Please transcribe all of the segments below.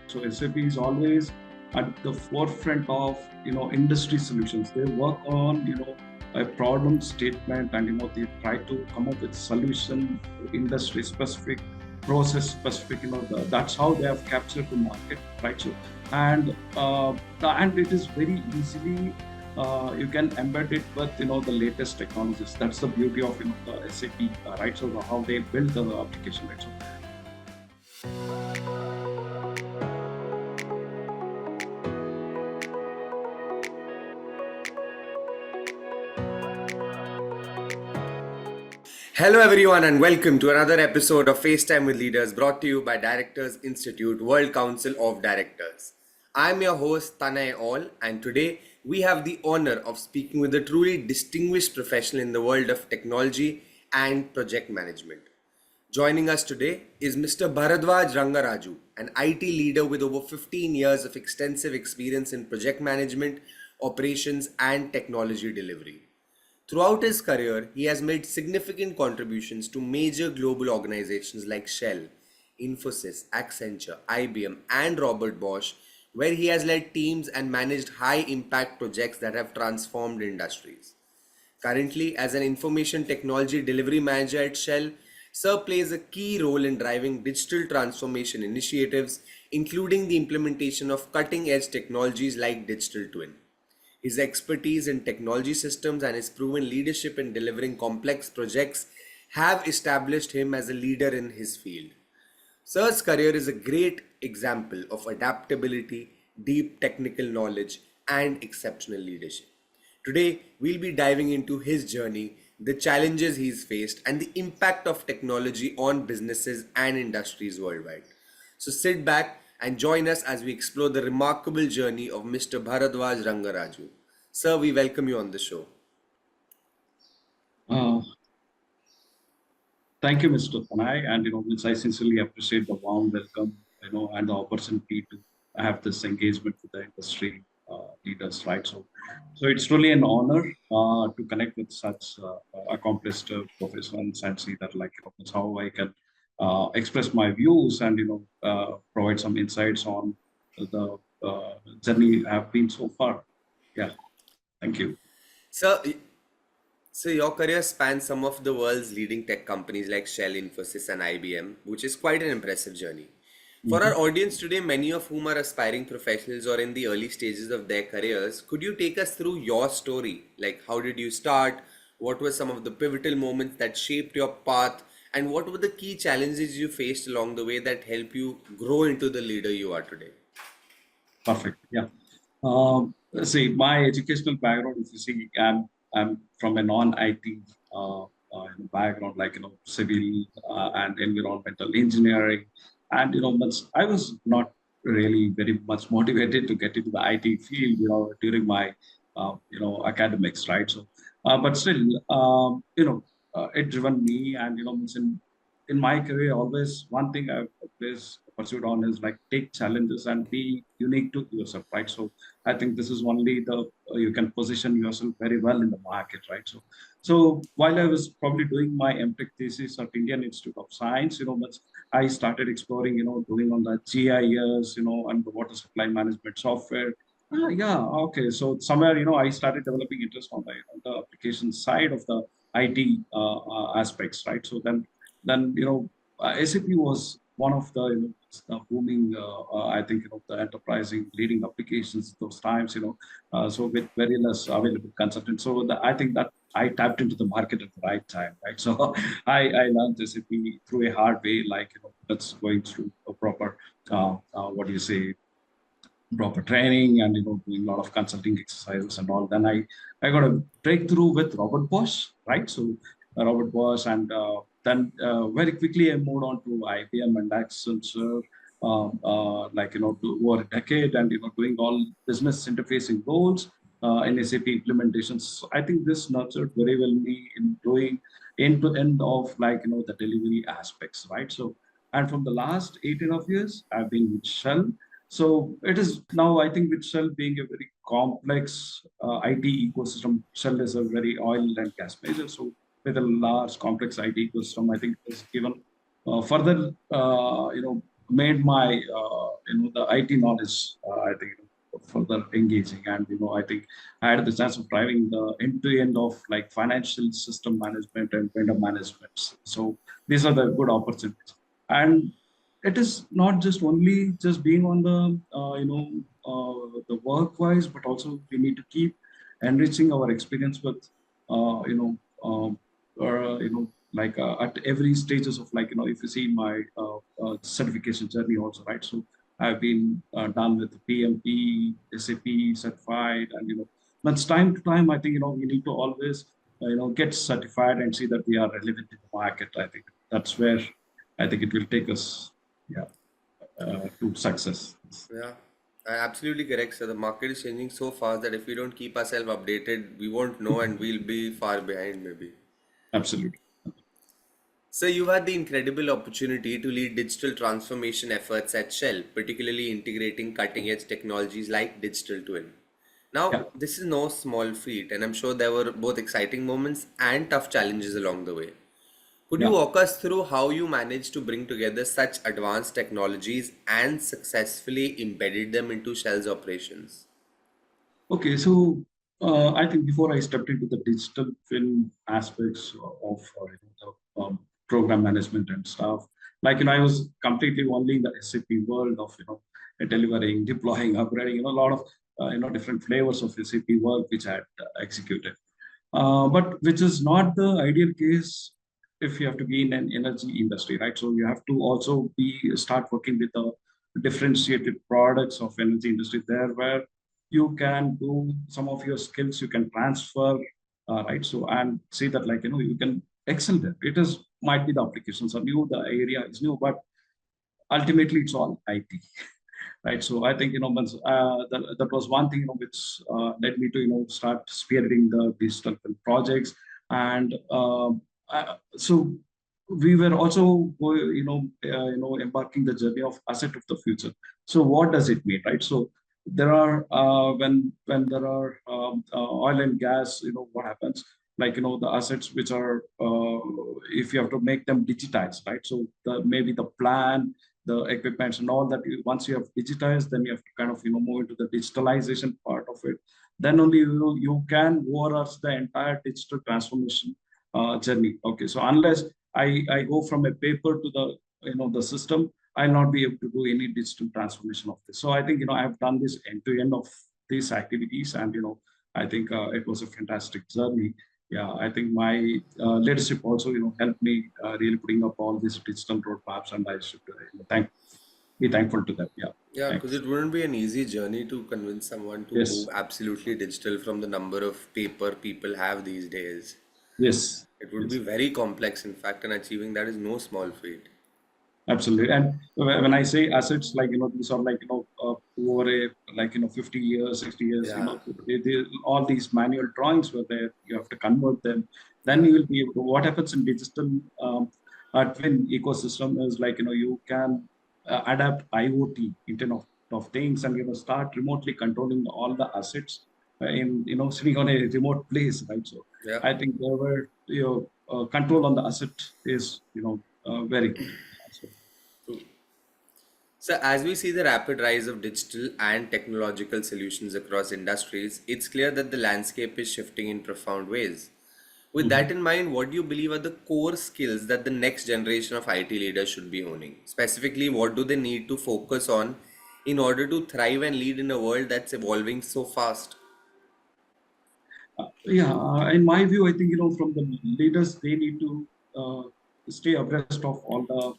So SAP is always at the forefront of industry solutions. They work on a problem statement, and they try to come up with solution, industry specific, process specific. That's how they have captured the market, right? So and it is very easily you can embed it with the latest technologies. That's the beauty of the SAP, right? So how they build the application, right? So Hello, everyone, and welcome to another episode of FaceTime with Leaders brought to you by Directors Institute World Council of Directors. I'm your host, Tanay All, and today we have the honor of speaking with a truly distinguished professional in the world of technology and project management. Joining us today is Mr. Bharadwaja Rangaraju, an IT leader with over 15 years of extensive experience in project management, operations, and technology delivery. Throughout his career, he has made significant contributions to major global organizations like Shell, Infosys, Accenture, IBM, and Robert Bosch, where he has led teams and managed high impact projects that have transformed industries. Currently, as an information technology delivery manager at Shell, Sir plays a key role in driving digital transformation initiatives, including the implementation of cutting edge technologies like digital twin. His expertise in technology systems and his proven leadership in delivering complex projects have established him as a leader in his field. Sir's career is a great example of adaptability, deep technical knowledge, and exceptional leadership. Today, we'll be diving into his journey, the challenges he's faced, and the impact of technology on businesses and industries worldwide. So sit back and join us as we explore the remarkable journey of Mr. Bharadwaj Rangaraju. Sir, we welcome you on the show. uh, thank you, Mr. Tanai, and I sincerely appreciate the warm welcome, and the opportunity to have this engagement with the industry leaders, right? So it's really an honor to connect with such accomplished professionals and see that, like, that's how I can express my views and provide some insights on the journey I've been so far. Yeah, thank you. Sir, so your career spans some of the world's leading tech companies like Shell, Infosys, and IBM, which is quite an impressive journey. For our Mhm. audience today, many of whom are aspiring professionals or in the early stages of their careers, could you take us through your story? Like, how did you start? What were some of the pivotal moments that shaped your path? And what were the key challenges you faced along the way that helped you grow into the leader you are today? Perfect. Yeah. See, my educational background, if you see, I'm from a non-IT background, like civil and environmental engineering, and but I was not really very much motivated to get into the IT field, during my academics, right? So, but still, it driven me, and it's in my career, always one thing I've always pursued on is like take challenges and be unique to yourself, right? So I think this is only the you can position yourself very well in the market, right? So while I was probably doing my MTech thesis at Indian Institute of Science, but I started exploring, doing on the GIS, and the water supply management software. Yeah, okay. So somewhere, I started developing interest on the application side of the IT aspects, right? So then SAP was one of the the booming I think the enterprising leading applications those times, so with very less available consultants. So I think that I tapped into the market at the right time, right? So I learned SAP through a hard way, like that's going through a proper what do you say, proper training, and doing a lot of consulting exercises and all. Then I got a breakthrough with Robert Bosch, right? So Robert Bosch, and then very quickly I moved on to IBM and Accenture, like over a decade, and doing all business interfacing roles in SAP implementations. So I think this nurtured very well me in doing end to end of like the delivery aspects, right? So and from the last 8.5 years, I've been with Shell. So it is now, I think, with Shell being a very complex IT ecosystem. Shell is a very oil and gas major. So with a large complex IT ecosystem, I think it's given further, made my the IT knowledge, I think, further engaging. And I think I had the chance of driving the end to end of like financial system management and vendor management. So these are the good opportunities. And it is not just only just being on the the work wise, but also we need to keep enriching our experience with uh, you know like at every stages of like if you see my certification journey also, right? So I've been done with PMP, SAP certified, and but time to time I think we need to always get certified and see that we are relevant in the market. I think that's where I think it will take us, yeah, to success. Yeah, absolutely correct. So the market is changing so fast that if we don't keep ourselves updated, we won't know and we'll be far behind maybe. Absolutely. So you've had the incredible opportunity to lead digital transformation efforts at Shell, particularly integrating cutting edge technologies like digital twin. Yeah. Now, this is no small feat, and I'm sure there were both exciting moments and tough challenges along the way. Could you Yeah. walk us through how you managed to bring together such advanced technologies and successfully embedded them into Shell's operations? Okay, so I think before I stepped into the digital film aspects of the program management and stuff, like I was completely only in the SAP world of delivering, deploying, upgrading, a lot of different flavors of SAP work which I had executed. But which is not the ideal case if you have to be in an energy industry, right? So you have to also start working with the differentiated products of energy industry there, where you can do some of your skills, you can transfer, right? So and see that like you can excel there. It is might be the applications are new, the area is new, but ultimately it's all IT, right? So I think that was one thing which led me to start spearheading the digital film projects. And so we were also embarking the journey of asset of the future. So what does it mean, right? So there are when there are oil and gas, what happens, like the assets which are if you have to make them digitized, right? So maybe the plan, the equipments and all that, once you have digitized, then you have to kind of move into the digitalization part of it. Then only you can overarch the entire digital transformation journey. Okay, so unless I go from a paper to the the system, I'll not be able to do any digital transformation of this. So I think I've done this end to end of these activities, and I think it was a fantastic journey. Yeah, I think my leadership also helped me really putting up all these digital roadmaps, and I should be thankful to them. Yeah, Yeah, because thanks. it wouldn't be an easy journey to convince someone to move Yes, absolutely digital from the number of paper people have these days. yes, It would be yes. very complex, in fact, and achieving that is no small feat. Absolutely. And when I say assets, like, these are like, over a, like, 50 years, 60 years, Yeah, all these manual drawings were there, you have to convert them. Then yeah, you will be able to, what happens in digital twin ecosystem is like, you can adapt IoT, Internet of Things, and, start remotely controlling all the assets in, sitting on a remote place, right? So yeah. I think there were, control on the asset is, very good. So, True. So, as we see the rapid rise of digital and technological solutions across industries, it's clear that the landscape is shifting in profound ways. With that mhm. in mind, what do you believe are the core skills that the next generation of IT leaders should be owning? Specifically, what do they need to focus on in order to thrive and lead in a world that's evolving so fast? Yeah, in my view, I think from the leaders, they need to uh, stay abreast of all the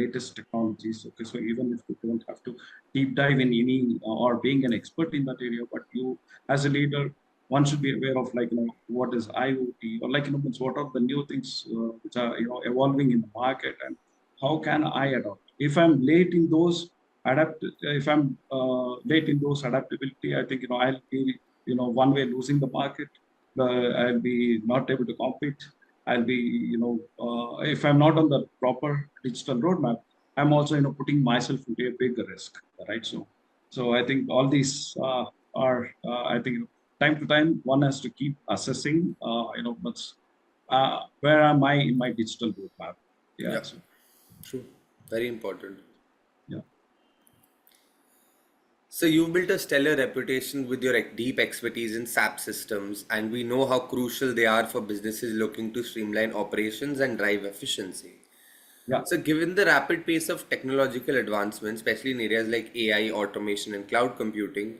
latest technologies. Okay, so even if you don't have to deep dive in any or being an expert in that area, but you as a leader, one should be aware of like what is IoT, or like means what are the new things which are evolving in the market, and how can I adapt? If I'm late in those if I'm late in those adaptability, I think I'll be one way losing the market. I'll be not able to compete. I'll be if I'm not on the proper digital roadmap, I'm also putting myself into a bigger risk, right? So I think all these are I think time to time one has to keep assessing but where am I in my digital roadmap? Yeah, Yeah, so true. Very important. So you've built a stellar reputation with your deep expertise in SAP systems, and we know how crucial they are for businesses looking to streamline operations and drive efficiency. Yeah. So given the rapid pace of technological advancement, especially in areas like AI, automation, and cloud computing,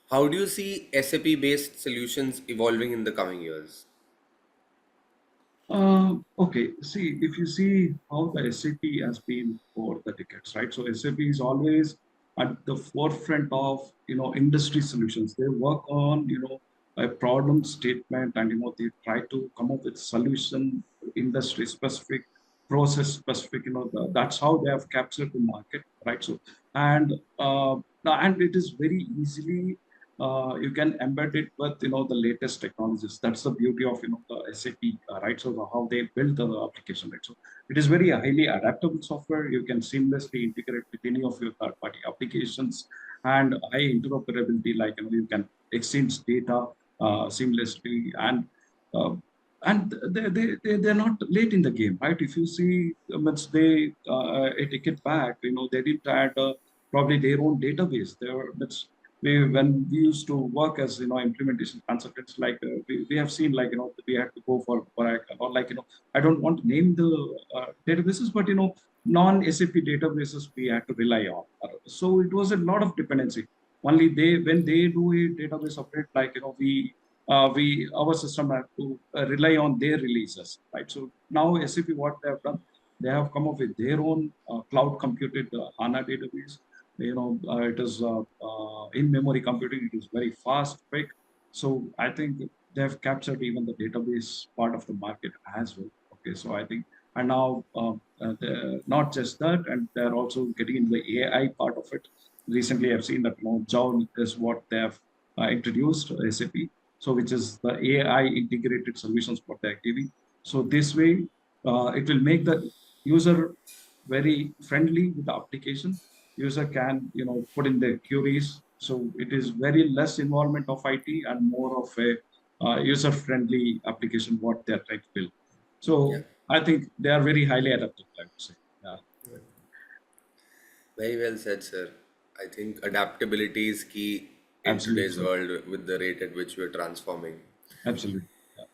how do you see SAP-based solutions evolving in the coming years? Okay, see, if you see how the SAP has been for the decades, right? So SAP is always at the forefront of, industry solutions. They work on, a problem statement and, they try to come up with solution, industry specific, process specific, that's how they have captured the market, right? So, and, and it is very easily you can embed it with the latest technologies. That's the beauty of the SAP, right? So how they build the application, right? So it is very highly adaptable software. You can seamlessly integrate with any of your third-party applications and high interoperability. Like you can exchange data seamlessly uh, they're not late in the game, right? If you see, they a decade back, they didn't add probably their own database. They were, when we used to work as implementation consultants, like we have seen, like we had to go for or like I don't want to name the databases, but non-SAP databases we had to rely on. So it was a lot of dependency. Only they, when they do a database update, like we our system had to rely on their releases, right? So now SAP, what they have done, they have come up with their own cloud computed HANA database. It is in-memory computing. It is very fast, quick. So I think they have captured even the database part of the market as well. Okay, so I think, and now not just that, and they're also getting into the AI part of it. Recently, I've seen that Joule is what they have introduced SAP. So which is the AI integrated solutions what they're giving. So this way, it will make the user very friendly with the application. User can put in their queries. So it is very less involvement of IT and more of a user friendly application what they're trying to build. Yeah, So I think they are very highly adaptable, I would say. Yeah, very well said, sir. I think adaptability is key in absolutely, today's sir. world with the rate at which we're transforming. Absolutely. Yeah.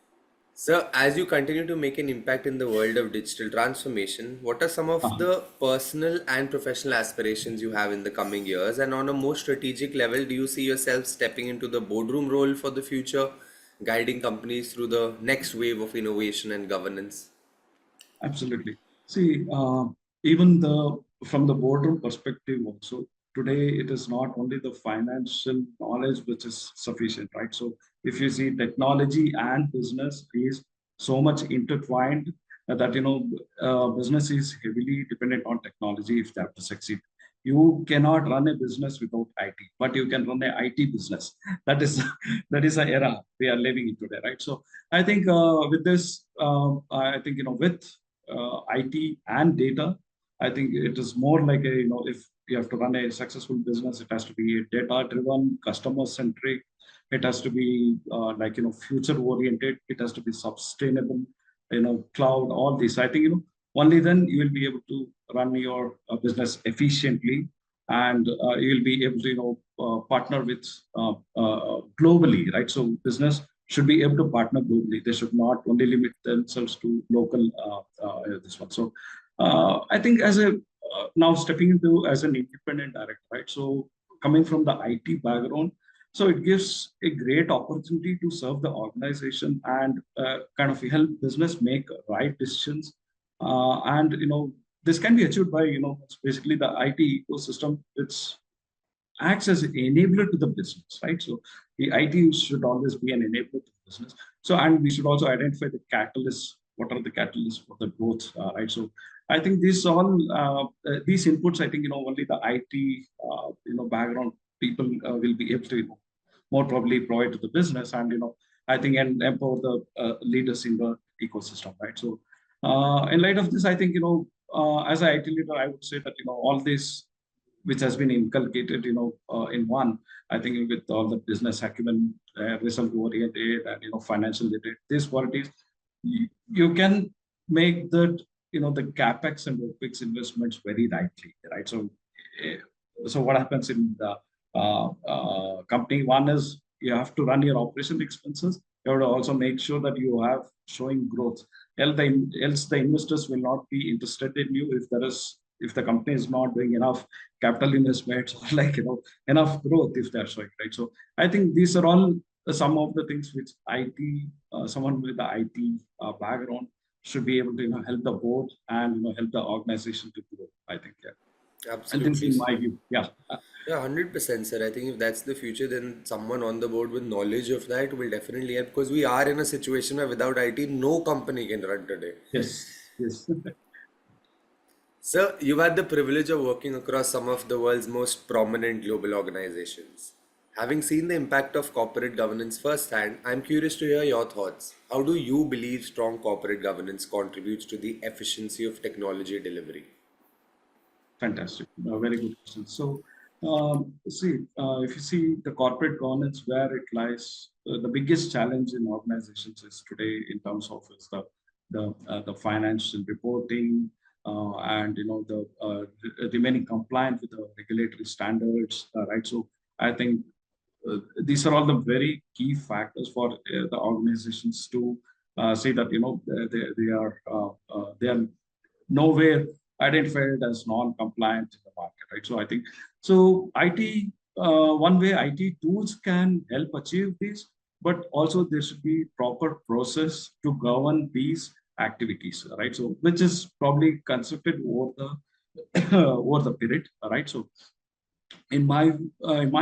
So, as you continue to make an impact in the world of digital transformation, what are some of Uh-huh. the personal and professional aspirations you have in the coming years? And on a more strategic level, do you see yourself stepping into the boardroom role for the future, guiding companies through the next wave of innovation and governance? Absolutely. See, even from the boardroom perspective also, today it is not only the financial knowledge which is sufficient, right? So if you see, technology and business is so much intertwined that business is heavily dependent on technology if they have to succeed. You cannot run a business without IT, but you can run a IT business. That is that is an era we are living in today, right? So I think with this, I think with IT and data, I think it is more like a, if you have to run a successful business, it has to be data driven, customer centric. It has to be like, future oriented. It has to be sustainable, cloud, all this. I think, only then you will be able to run your business efficiently, and you will be able to, partner with globally, right? So business should be able to partner globally. They should not only limit themselves to local this one. So I think as a now stepping into as an independent director, right? So coming from the IT background, so it gives a great opportunity to serve the organization and kind of help business make right decisions. And this can be achieved by it's basically the IT ecosystem, which acts as an enabler to the business, right? So the IT should always be an enabler to the business. So, and we should also identify the catalysts. What are the catalysts for the growth, right? So I think these inputs, I think, only the IT, background people will be able to, more probably provide to the business and, I think, and empower the leaders in the ecosystem, right? So in light of this, I think, as an IT leader, I would say that, all this which has been inculcated, in one, I think with all the business acumen, result oriented, and financial related, these qualities, you can make that the capex and opex investments very rightly, right? So, so what happens in the company. One is you have to run your operation expenses. You have to also make sure that you have showing growth. Else the investors will not be interested in you if the company is not doing enough capital investments or enough growth if they're showing, right? So I think these are all some of the things which IT, someone with the IT background should be able to help the board and help the organization to grow. I think, yeah. And this Absolutely, in sir. my view, yeah. Yeah, 100%, sir. I think if that's the future, then someone on the board with knowledge of that will definitely help, because we are in a situation where without IT, no company can run today. Yes, yes. Sir, you've had the privilege of working across some of the world's most prominent global organizations. Having seen the impact of corporate governance firsthand, I'm curious to hear your thoughts. How do you believe strong corporate governance contributes to the efficiency of technology delivery? Fantastic. Very good question. So, if you see the corporate governance, where it lies, the biggest challenge in organizations is today in terms of is the financial reporting and remaining compliant with the regulatory standards, right? So, I think these are all the very key factors for the organizations to say that they are nowhere identified as non-compliant in the market, right? So I think so. IT one way IT tools can help achieve this, but also there should be proper process to govern these activities, right? So which is probably constructed over the over the period, right? So in my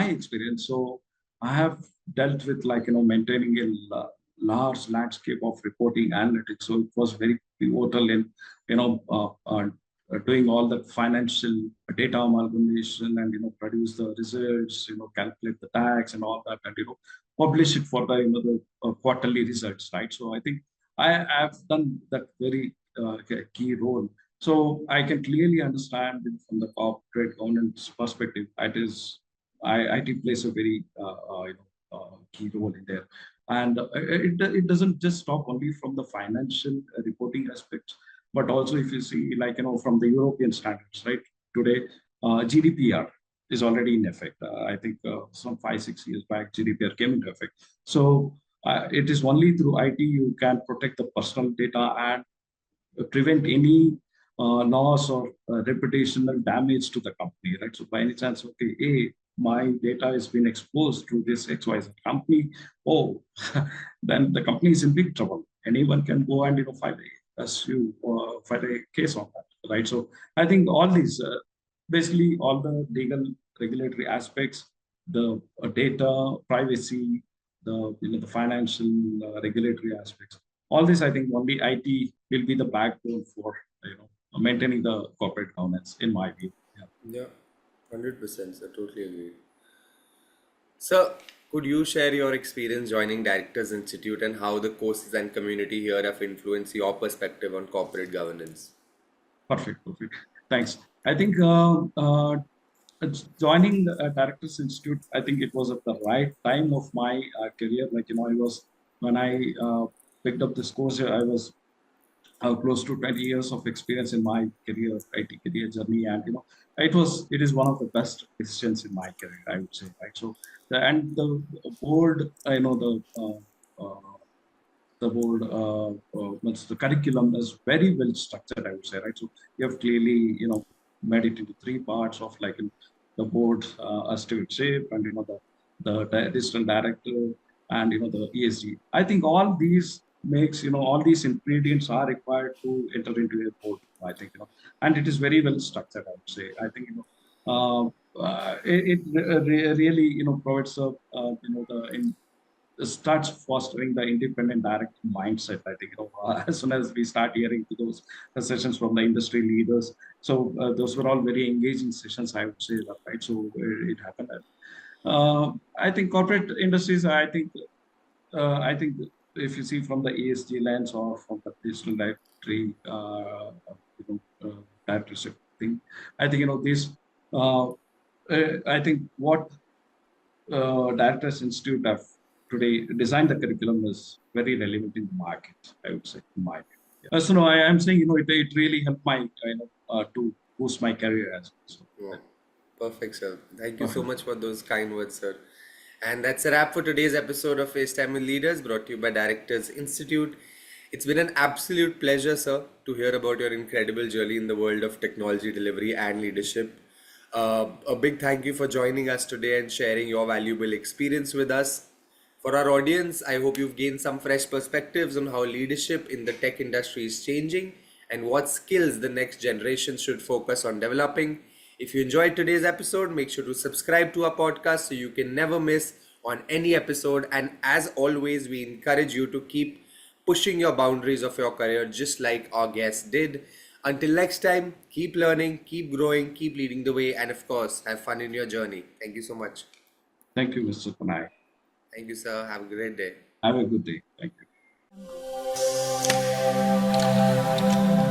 experience, so I have dealt with maintaining a large landscape of reporting analytics. So it was very pivotal in you know uh, uh, doing all the financial data amalgamation and produce the results, calculate the tax and all that, and publish it for the the quarterly results, right? So I think I have done that very key role. So I can clearly understand it from the corporate governance perspective. IT plays a very key role in there, and it doesn't just stop only from the financial reporting aspects, but also if you see from the European standards, right? Today, GDPR is already in effect. I think some 5 6 years back, GDPR came into effect. So it is only through IT you can protect the personal data and prevent any loss or reputational damage to the company, right? So by any chance, okay, my data has been exposed to this XYZ company, oh, then the company is in big trouble. Anyone can go and file a case on that, right? So I think all these, basically all the legal regulatory aspects, the data privacy, the financial regulatory aspects, all this, I think only IT will be the backbone for maintaining the corporate governance, in my view. Yeah. Yeah, 100%, sir. Totally agree. Sir, could you share your experience joining Directors Institute and how the courses and community here have influenced your perspective on corporate governance? Perfect, perfect. Thanks. I think joining the Directors Institute, I think it was at the right time of my career. I was when I picked up this course, I was close to 20 years of experience in my career, IT career journey, and it is one of the best decisions in my career, I would say, right? So the board, the board, what's the curriculum is very well structured, I would say, right? So you have clearly made it into three parts of the board stewardship and digital director and the ESG. I think all these makes all these ingredients are required to enter into a board. I think and it is very well structured, I would say. I think it really provides a starts fostering the independent direct mindset. I think as soon as we start hearing to those sessions from the industry leaders, so those were all very engaging sessions, I would say that, right? So it happened. I think corporate industries, I think if you see from the ESG lens or from the digital directory, directorship thing, I think this. I think what Directors Institute have today designed the curriculum is very relevant in the market, I would say, in my view. Yeah. So no, I am saying it really helped my to boost my career as well. So, Yeah. Perfect, sir. Thank you so Perfect. much for those kind words, sir. And that's a wrap for today's episode of FaceTime with Leaders, brought to you by Directors Institute. It's been an absolute pleasure, sir, to hear about your incredible journey in the world of technology delivery and leadership. A big thank you for joining us today and sharing your valuable experience with us. For our audience, I hope you've gained some fresh perspectives on how leadership in the tech industry is changing and what skills the next generation should focus on developing. If you enjoyed today's episode, make sure to subscribe to our podcast so you can never miss on any episode. And as always, we encourage you to keep pushing your boundaries of your career just like our guest did. Until next time, keep learning, keep growing, keep leading the way, and of course, have fun in your journey. Thank you so much. Thank you, Mr. Panay. Thank you, sir. Have a great day. Have a good day. Thank you.